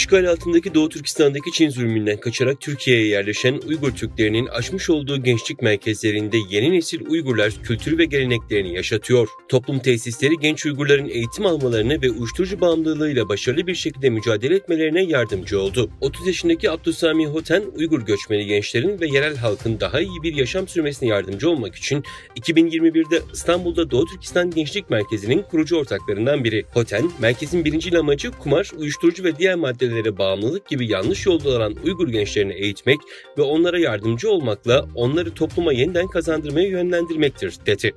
İşgal altındaki Doğu Türkistan'daki Çin zulmünden kaçarak Türkiye'ye yerleşen Uygur Türklerinin açmış olduğu gençlik merkezlerinde yeni nesil Uygurlar kültürü ve geleneklerini yaşatıyor. Toplum tesisleri genç Uygurların eğitim almalarına ve uyuşturucu bağımlılığıyla başarılı bir şekilde mücadele etmelerine yardımcı oldu. 30 yaşındaki Abdülsami Hoten, Uygur göçmeni gençlerin ve yerel halkın daha iyi bir yaşam sürmesine yardımcı olmak için 2021'de İstanbul'da Doğu Türkistan Gençlik Merkezi'nin kurucu ortaklarından biri. Hoten, merkezin birinci amacı kumar, uyuşturucu ve diğer maddelere bağımlılık gibi yanlış yolda olan Uygur gençlerini eğitmek ve onlara yardımcı olmakla onları topluma yeniden kazandırmaya yönlendirmektir, dedi.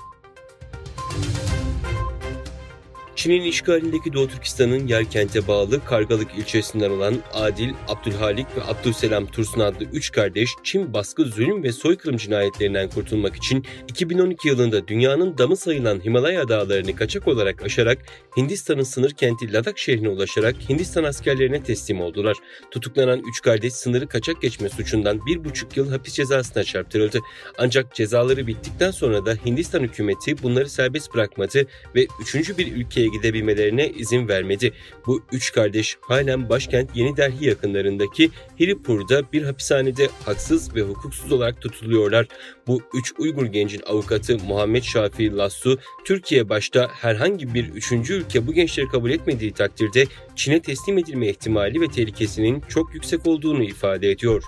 Çin'in işgalindeki Doğu Türkistan'ın Yerkent'e bağlı Kargalık ilçesinden olan Adil, Abdülhalik ve Abdülselam Tursun adlı 3 kardeş Çin baskı, zulüm ve soykırım cinayetlerinden kurtulmak için 2012 yılında dünyanın damı sayılan Himalaya dağlarını kaçak olarak aşarak Hindistan'ın sınır kenti Ladak şehrine ulaşarak Hindistan askerlerine teslim oldular. Tutuklanan 3 kardeş sınırı kaçak geçme suçundan 1,5 yıl hapis cezasına çarptırıldı. Ancak cezaları bittikten sonra da Hindistan hükümeti bunları serbest bırakmadı ve 3. bir ülkeye gidebilmelerine izin vermedi. Bu 3 kardeş halen başkent Yeni Delhi yakınlarındaki Hiripur'da bir hapishanede haksız ve hukuksuz olarak tutuluyorlar. Bu 3 Uygur gencin avukatı Muhammed Şafii Lassu, Türkiye başta herhangi bir 3. ülke bu gençleri kabul etmediği takdirde Çin'e teslim edilme ihtimali ve tehlikesinin çok yüksek olduğunu ifade ediyor.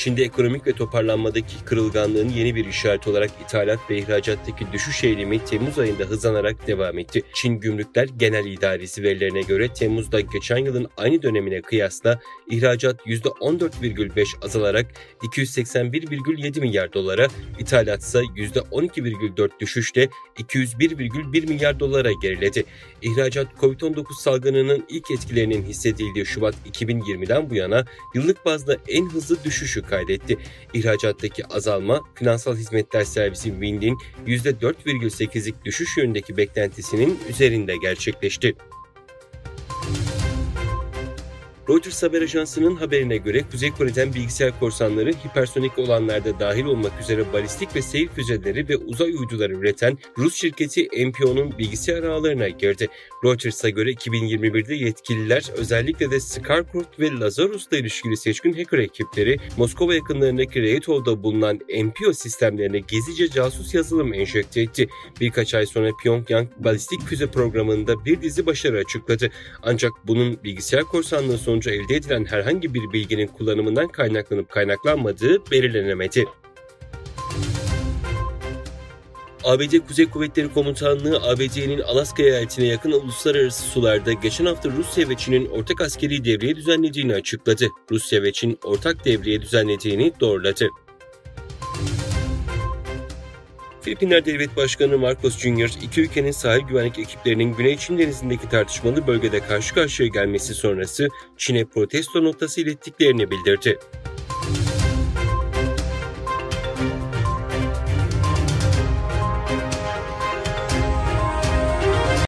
Çin'de ekonomik ve toparlanmadaki kırılganlığın yeni bir işareti olarak ithalat ve ihracattaki düşüş eğilimi Temmuz ayında hızlanarak devam etti. Çin Gümrükler Genel İdaresi verilerine göre Temmuz'da geçen yılın aynı dönemine kıyasla ihracat %14,5 azalarak 281,7 milyar dolara, ithalat ise %12,4 düşüşle 201,1 milyar dolara geriledi. İhracat, Covid-19 salgınının ilk etkilerinin hissedildiği Şubat 2020'den bu yana yıllık bazda en hızlı düşüşü kaydetti. İhracattaki azalma, finansal hizmetler servisi Wind'in %4,8'lik düşüş yönündeki beklentisinin üzerinde gerçekleşti. Reuters haber ajansının haberine göre Kuzey Kore'den bilgisayar korsanları hipersonik olanlarda dahil olmak üzere balistik ve seyir füzeleri ve uzay uyduları üreten Rus şirketi MPO'nun bilgisayar ağlarına girdi. Reuters'a göre 2021'de yetkililer özellikle de Skarkort ve Lazarus'la ilişkili seçkin hacker ekipleri Moskova yakınlarındaki Reytov'da bulunan MPO sistemlerine gizlice casus yazılım enjekte etti. Birkaç ay sonra Pyongyang balistik füze programında bir dizi başarı açıkladı. Ancak bunun bilgisayar korsanlığı sonucu elde edilen herhangi bir bilginin kullanımından kaynaklanıp kaynaklanmadığı belirlenemedi. ABD Kuzey Kuvvetleri Komutanlığı, ABD'nin Alaska eyaletine yakın uluslararası sularda geçen hafta Rusya ve Çin'in ortak askeri devriye düzenlediğini açıkladı. Rusya ve Çin ortak devriye düzenlediğini doğruladı. Filipinler Devlet Başkanı Marcos Jr., iki ülkenin sahil güvenlik ekiplerinin Güney Çin Denizi'ndeki tartışmalı bölgede karşı karşıya gelmesi sonrası Çin'e protesto notası ilettiklerini bildirdi.